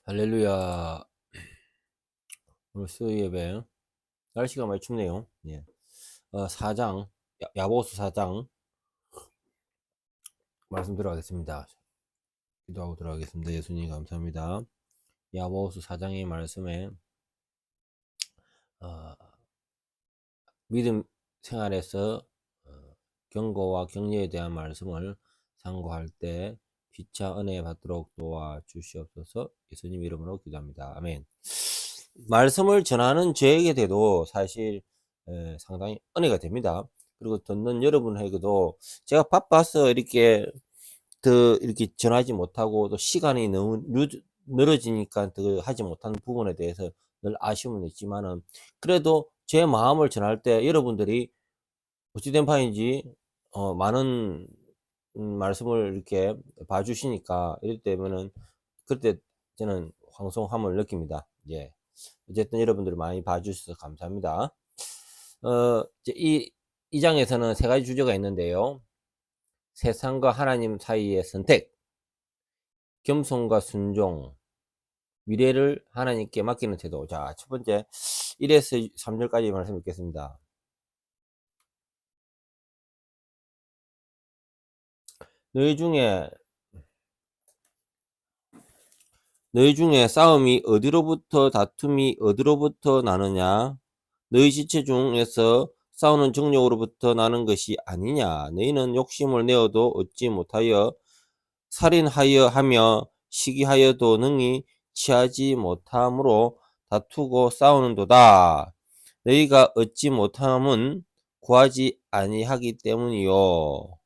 할렐루야. 오늘 수요 예배. 날씨가 많이 춥네요. 예. 4장, 야고보서 4장 말씀 들어가겠습니다. 기도하고 들어가겠습니다. 예수님 감사합니다. 야고보서 4장의 말씀에 어, 믿음 생활에서 어, 경고와 격려에 대한 말씀을 상고할 때 피차 은혜 받도록 도와 주시옵소서. 예수님 이름으로 기도합니다. 아멘. 말씀을 전하는 저에게 돼도 사실 상당히 은혜가 됩니다. 그리고 듣는 여러분에게도 제가 바빠서 이렇게 전하지 못하고 또 시간이 너무 늘어지니까 더 하지 못하는 부분에 대해서 늘 아쉬움은 있지만은 그래도 제 마음을 전할 때 여러분들이 어찌된 바인지 많은 말씀을 이렇게 봐주시니까 이럴 때면은 그때 저는 황송함을 느낍니다. 예. 어쨌든 여러분들이 많이 봐주셔서 감사합니다. 이제 이 장에서는 세 가지 주제가 있는데요. 세상과 하나님 사이의 선택, 겸손과 순종, 미래를 하나님께 맡기는 태도. 자, 첫 번째 1에서 3절까지 말씀 읽겠습니다. 너희 중에 너희 중에 싸움이 어디로부터 다툼이 어디로부터 나느냐? 너희 지체 중에서 싸우는 정욕으로부터 나는 것이 아니냐? 너희는 욕심을 내어도 얻지 못하여 살인하여 하며 시기하여도 능히 취하지 못함으로 다투고 싸우는도다. 너희가 얻지 못함은 구하지 아니하기 때문이요.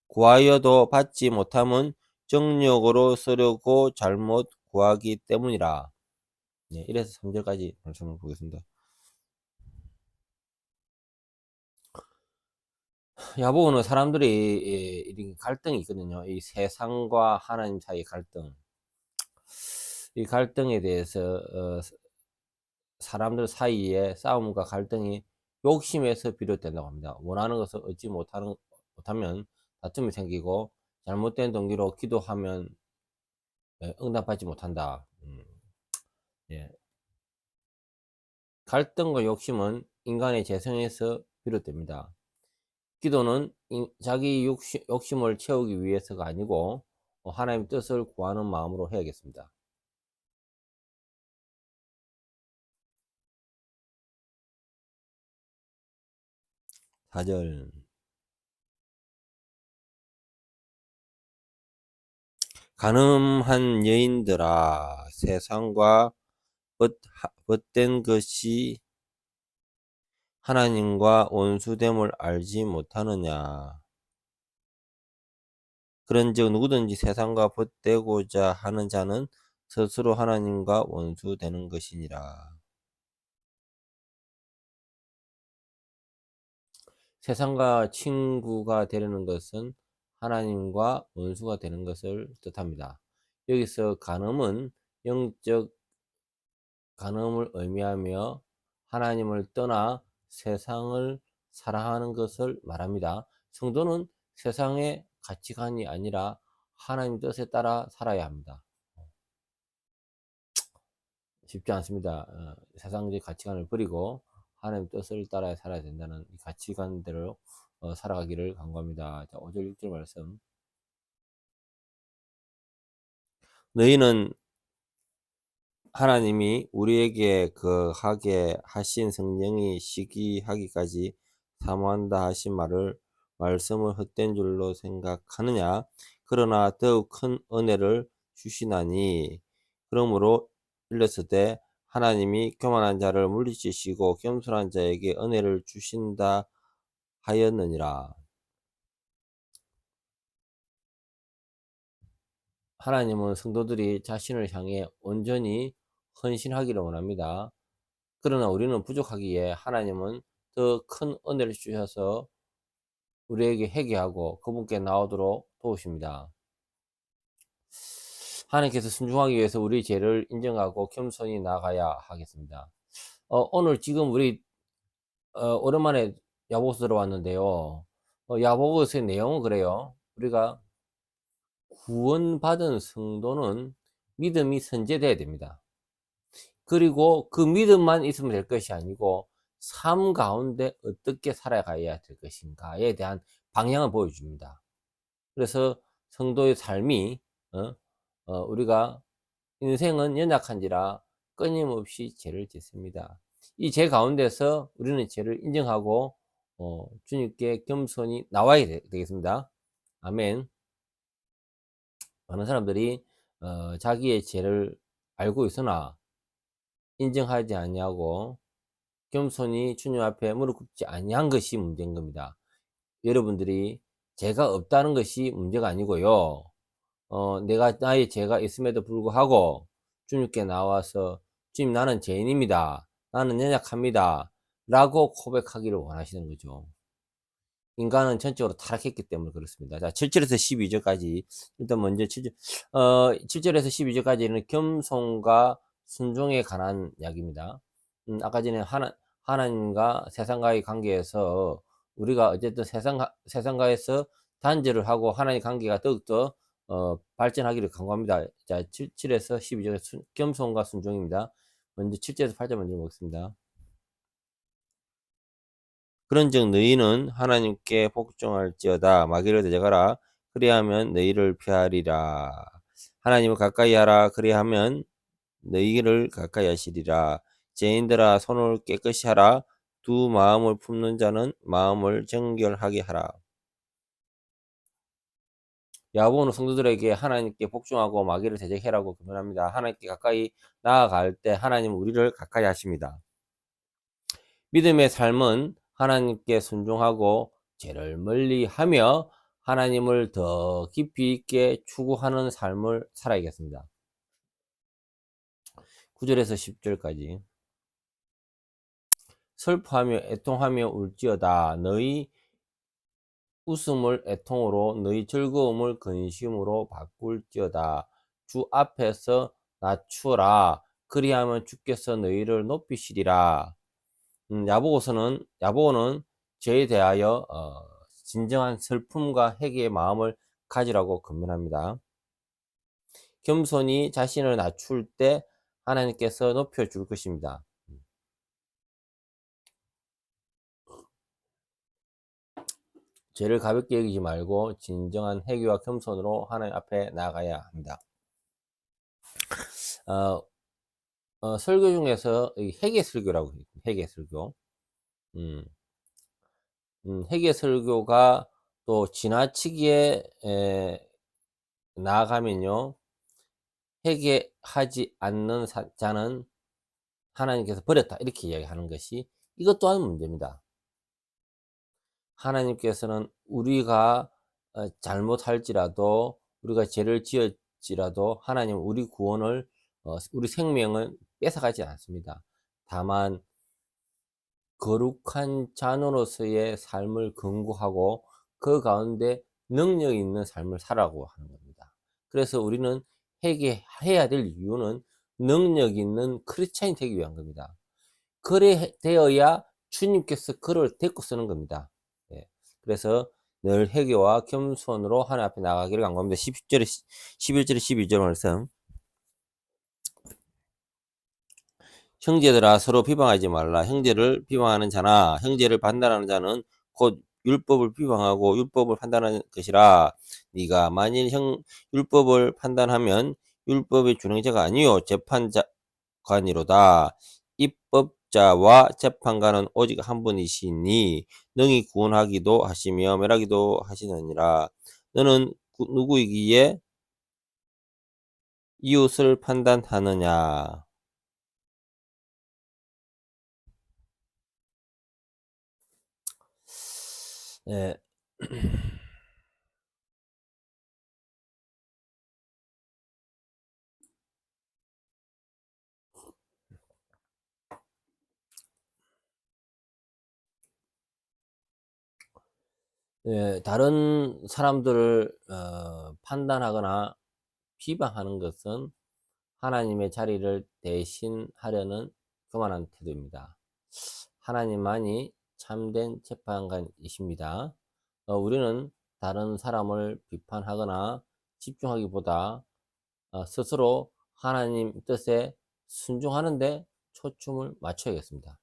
구하여도 받지 못함은 정욕으로 쓰려고 잘못 구하기 때문이라. 네, 1에서 3절까지 말씀을 보겠습니다. 야보고는 사람들이 이런 갈등이 있거든요. 이 세상과 하나님 사이의 갈등. 이 갈등에 대해서 사람들 사이의 싸움과 갈등이 욕심에서 비롯된다고 합니다. 원하는 것을 얻지 못하면 다툼이 생기고 잘못된 동기로 기도하면 응답받지 못한다. 예. 갈등과 욕심은 인간의 재성에서 비롯됩니다. 기도는 자기 욕심을 채우기 위해서가 아니고 하나님 뜻을 구하는 마음으로 해야겠습니다. 4절. 간음한 여인들아, 세상과 벗된 것이 하나님과 원수됨을 알지 못하느냐. 그런즉 누구든지 세상과 벗되고자 하는 자는 스스로 하나님과 원수되는 것이니라. 세상과 친구가 되려는 것은 하나님과 원수가 되는 것을 뜻합니다. 여기서 간음은 영적 간음을 의미하며 하나님을 떠나 세상을 사랑하는 것을 말합니다. 성도는 세상의 가치관이 아니라 하나님 뜻에 따라 살아야 합니다. 쉽지 않습니다. 세상적 가치관을 버리고 하나님 뜻을 따라 살아야 된다는 이 가치관대로 살아가기를 간구합니다. 자, 5절 6절 말씀. 너희는 하나님이 우리에게 거하게 하신 성령이 시기하기까지 사모한다 하신 말씀을 헛된 줄로 생각하느냐? 그러나 더욱 큰 은혜를 주시나니 그러므로 일렀으되 하나님이 교만한 자를 물리치시고 겸손한 자에게 은혜를 주신다 하였느니라. 하나님은 성도들이 자신을 향해 온전히 헌신하기를 원합니다. 그러나 우리는 부족하기에 하나님은 더 큰 은혜를 주셔서 우리에게 회개하고 그분께 나오도록 도우십니다. 하나님께서 순종하기 위해서 우리 죄를 인정하고 겸손히 나가야 하겠습니다. 오늘 지금 우리 오랜만에 야고보서 들어왔는데요. 야고보서의 내용은 그래요. 우리가 구원받은 성도는 믿음이 선제돼야 됩니다. 그리고 그 믿음만 있으면 될 것이 아니고 삶 가운데 어떻게 살아가야 될 것인가에 대한 방향을 보여줍니다. 그래서 성도의 삶이 어, 우리가 인생은 연약한지라 끊임없이 죄를 짓습니다. 이 죄 가운데서 우리는 죄를 인정하고 주님께 겸손히 나와야 되겠습니다. 아멘. 많은 사람들이 자기의 죄를 알고 있으나 인정하지 아니하고 겸손히 주님 앞에 무릎 꿇지 아니한 것이 문제인 겁니다. 여러분들이 죄가 없다는 것이 문제가 아니고요. 내가 나의 죄가 있음에도 불구하고 주님께 나와서 주님 나는 죄인입니다. 나는 연약합니다. 라고 고백하기를 원하시는 거죠. 인간은 전적으로 타락했기 때문에 그렇습니다. 자, 7절에서 12절까지 일단 먼저 7절에서 12절까지는 겸손과 순종에 관한 이야기입니다. 아까 전에 하나님과 세상과의 관계에서 우리가 어쨌든 세상과에서 단절을 하고 하나님 관계가 더욱더 발전하기를 간구합니다. 자, 7에서 12절에 겸손과 순종입니다. 먼저 7절에서 8절 먼저 보겠습니다. 그런즉 너희는 하나님께 복종할지어다. 마귀를 대적하라. 그리하면 너희를 피하리라. 하나님을 가까이 하라. 그리하면 너희를 가까이 하시리라. 죄인들아 손을 깨끗이 하라. 두 마음을 품는 자는 마음을 정결하게 하라. 야고보는 성도들에게 하나님께 복종하고 마귀를 대적해라고 권면합니다. 하나님께 가까이 나아갈 때 하나님은 우리를 가까이 하십니다. 믿음의 삶은 하나님께 순종하고 죄를 멀리하며 하나님을 더 깊이 있게 추구하는 삶을 살아야겠습니다. 9절에서 10절까지 슬퍼하며 애통하며 울지어다. 너희 웃음을 애통으로 너희 즐거움을 근심으로 바꿀지어다. 주 앞에서 낮추라. 그리하면 주께서 너희를 높이시리라. 야고보는 죄에 대하여 진정한 슬픔과 회개의 마음을 가지라고 권면합니다. 겸손히 자신을 낮출 때 하나님께서 높여줄 것입니다. 죄를 가볍게 여기지 말고 진정한 회개와 겸손으로 하나님 앞에 나아가야 합니다. 설교 중에서 회개 설교라고 해요. 회개 설교. 음, 회개 설교가 또 지나치게 나아가면요. 회개하지 않는 자는 하나님께서 버렸다. 이렇게 이야기하는 것이 이것 또한 문제입니다. 하나님께서는 우리가 잘못할지라도 우리가 죄를 지었지라도 하나님은 우리 구원을 우리 생명을 뺏어가지 않습니다. 다만 거룩한 자녀로서의 삶을 긍구하고 그 가운데 능력 있는 삶을 살라고 하는 겁니다. 그래서 우리는 회개해야 될 이유는 능력 있는 크리스찬이 되기 위한 겁니다. 그래 되어야 주님께서 그를 데리고 쓰는 겁니다. 예. 그래서 늘 회개와 겸손으로 하나님 앞에 나가기를 간구합니다. 11절에 12절 말씀. 형제들아 서로 비방하지 말라. 형제를 비방하는 자나 형제를 판단하는 자는 곧 율법을 비방하고 율법을 판단하는 것이라. 네가 만일 율법을 판단하면 율법의 준행자가 아니요 재판관이로다. 입법자와 재판관은 오직 한 분이시니 능히 구원하기도 하시며 멸하기도 하시느니라. 너는 누구이기에 이웃을 판단하느냐. 예. 예, 다른 사람들을 판단하거나 비방하는 것은 하나님의 자리를 대신하려는 교만한 태도입니다. 하나님만이 참된 재판관이십니다. 우리는 다른 사람을 비판하거나 집중하기보다 스스로 하나님 뜻에 순종하는데 초점을 맞춰야겠습니다.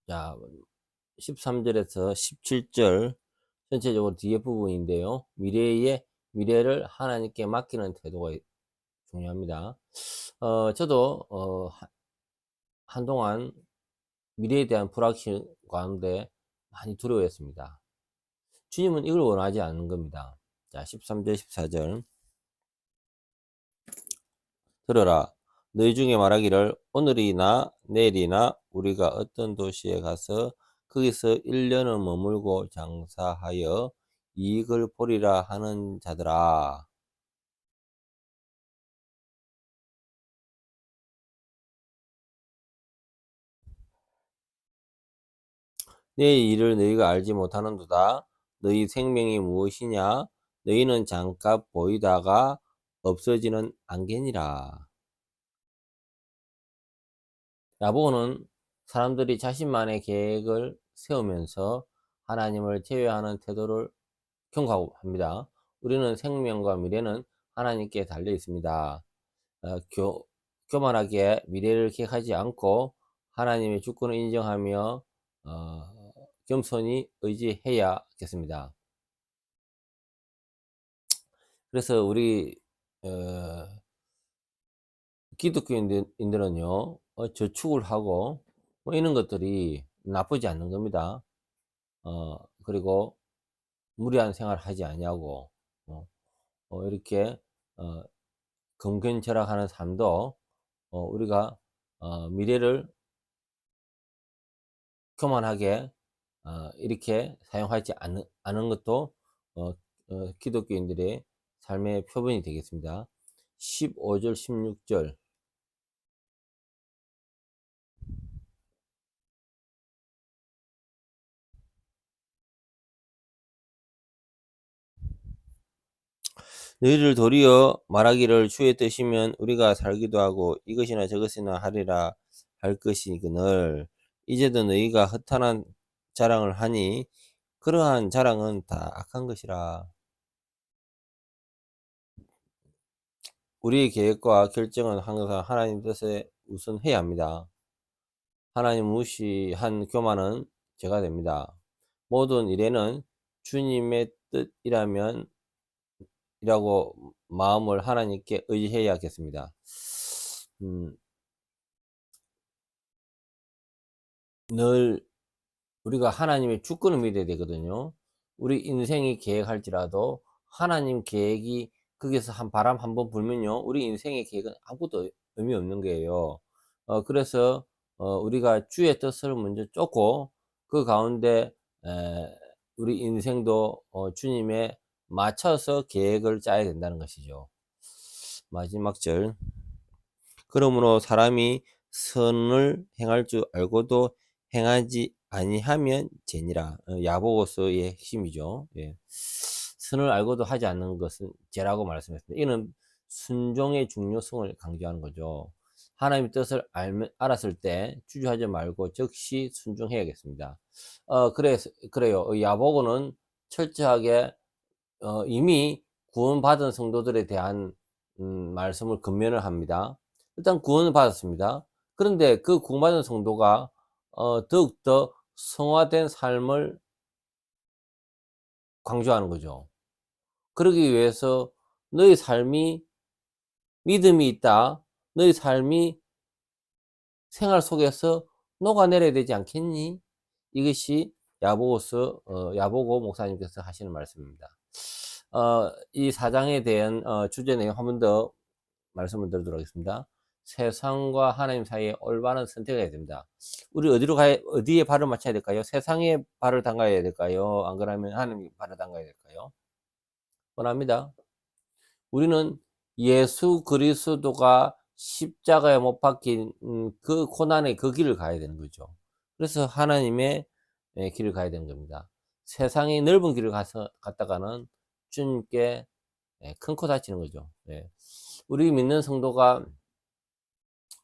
자, 13절에서 17절 전체적으로 뒤에 부분인데요. 미래를 하나님께 맡기는 태도가 중요합니다. 저도 한동안 미래에 대한 불확실 가운데 많이 두려워했습니다. 주님은 이걸 원하지 않는 겁니다. 자, 13절, 14절. 들어라. 너희 중에 말하기를 오늘이나 내일이나 우리가 어떤 도시에 가서 거기서 1년을 머물고 장사하여 이익을 보리라 하는 자들아. 내 일을 너희가 알지 못하는도다. 너희 생명이 무엇이냐? 너희는 잠깐 보이다가 없어지는 안개니라. 야고보는 사람들이 자신만의 계획을 세우면서 하나님을 제외하는 태도를 경고합니다. 우리는 생명과 미래는 하나님께 달려 있습니다. 교만하게 미래를 계획하지 않고 하나님의 주권을 인정하며 겸손히 의지해야겠습니다. 그래서 우리 어, 기독교인들은요, 저축을 하고 뭐 이런 것들이 나쁘지 않는 겁니다. 그리고 무리한 생활을 하지 아니하고 어, 이렇게 어, 금견절약하는 삶도 우리가 미래를 교만하게 이렇게 사용하지 않은 것도 기독교인들의 삶의 표본이 되겠습니다. 15절, 16절. 너희를 도리어 말하기를 주의 뜻이면 우리가 살기도 하고 이것이나 저것이나 하리라 할 것이거늘 이제도 너희가 허탄한 자랑을 하니 그러한 자랑은 다 악한 것이라. 우리의 계획과 결정은 항상 하나님 뜻에 우선해야 합니다. 하나님 무시한 교만은 죄가 됩니다. 모든 일에는 주님의 뜻이라면 이라고 마음을 하나님께 의지해야겠습니다. 늘 우리가 하나님의 주권을 믿어야 되거든요. 우리 인생이 계획할지라도 하나님 계획이 거기서 한 바람 한 번 불면요. 우리 인생의 계획은 아무것도 의미 없는 거예요. 그래서 우리가 주의 뜻을 먼저 쫓고 그 가운데 에, 우리 인생도 주님에 맞춰서 계획을 짜야 된다는 것이죠. 마지막 절. 그러므로 사람이 선을 행할 줄 알고도 행하지 아니하면 죄니라. 야고보서의 핵심이죠. 예. 선을 알고도 하지 않는 것은 죄라고 말씀했습니다. 이는 순종의 중요성을 강조하는 거죠. 하나님의 뜻을 알았을 때 주저하지 말고 즉시 순종해야겠습니다. 그래요. 야고보는 철저하게 이미 구원받은 성도들에 대한 말씀을 권면을 합니다. 일단 구원을 받았습니다. 그런데 그 구원받은 성도가 더욱더 성화된 삶을 강조하는 거죠. 그러기 위해서 너의 삶이 믿음이 있다. 너의 삶이 생활 속에서 녹아내려야 되지 않겠니? 이것이 야보고 목사님께서 하시는 말씀입니다. 이 사장에 대한 주제 내용 한 번 더 말씀을 드리도록 하겠습니다. 세상과 하나님 사이에 올바른 선택을 해야 됩니다. 우리 어디에 발을 맞춰야 될까요? 세상에 발을 담가야 될까요? 안 그러면 하나님 발을 담가야 될까요? 뻔합니다. 우리는 예수 그리스도가 십자가에 못 박힌 그 고난의 그 길을 가야 되는 거죠. 그래서 하나님의 길을 가야 되는 겁니다. 세상의 넓은 길을 갔다가는 주님께 큰 코 다치는 거죠. 예. 우리 믿는 성도가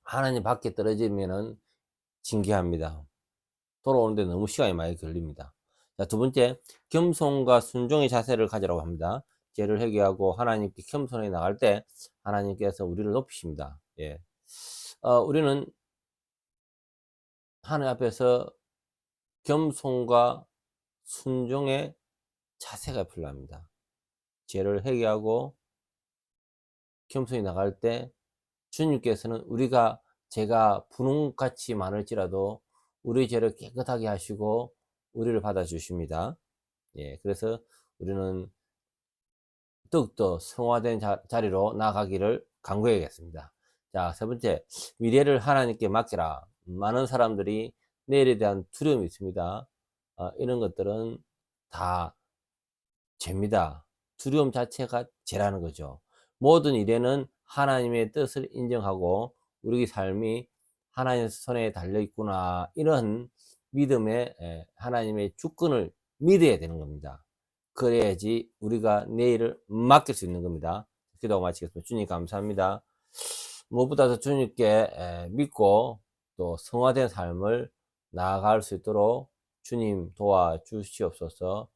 하나님 밖에 떨어지면은 징계합니다. 돌아오는데 너무 시간이 많이 걸립니다. 자, 두 번째, 겸손과 순종의 자세를 가지라고 합니다. 죄를 회개하고 하나님께 겸손히 나갈 때 하나님께서 우리를 높이십니다. 예. 우리는 하나님 앞에서 겸손과 순종의 자세가 필요합니다. 죄를 회개하고 겸손히 나갈 때 주님께서는 우리가 죄가 분홍같이 많을지라도 우리 죄를 깨끗하게 하시고 우리를 받아주십니다. 예, 그래서 우리는 더욱더 성화된 자리로 나아가기를 강구해야겠습니다. 자, 세 번째, 미래를 하나님께 맡기라. 많은 사람들이 내일에 대한 두려움이 있습니다. 이런 것들은 다 죄입니다. 두려움 자체가 죄라는 거죠. 모든 일에는 하나님의 뜻을 인정하고 우리 삶이 하나님의 손에 달려 있구나, 이런 믿음의 하나님의 주권을 믿어야 되는 겁니다. 그래야지 우리가 내일을 맡길 수 있는 겁니다. 기도하고 마치겠습니다. 주님 감사합니다. 무엇보다도 주님께 믿고 또 성화된 삶을 나아갈 수 있도록 주님 도와주시옵소서.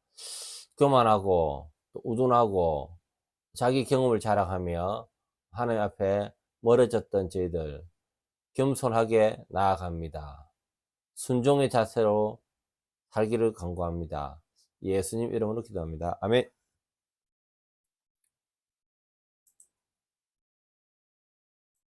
교만하고 또 우둔하고 자기 경험을 자랑하며 하나님 앞에 멀어졌던 저희들 겸손하게 나아갑니다. 순종의 자세로 살기를 간구합니다. 예수님 이름으로 기도합니다. 아멘.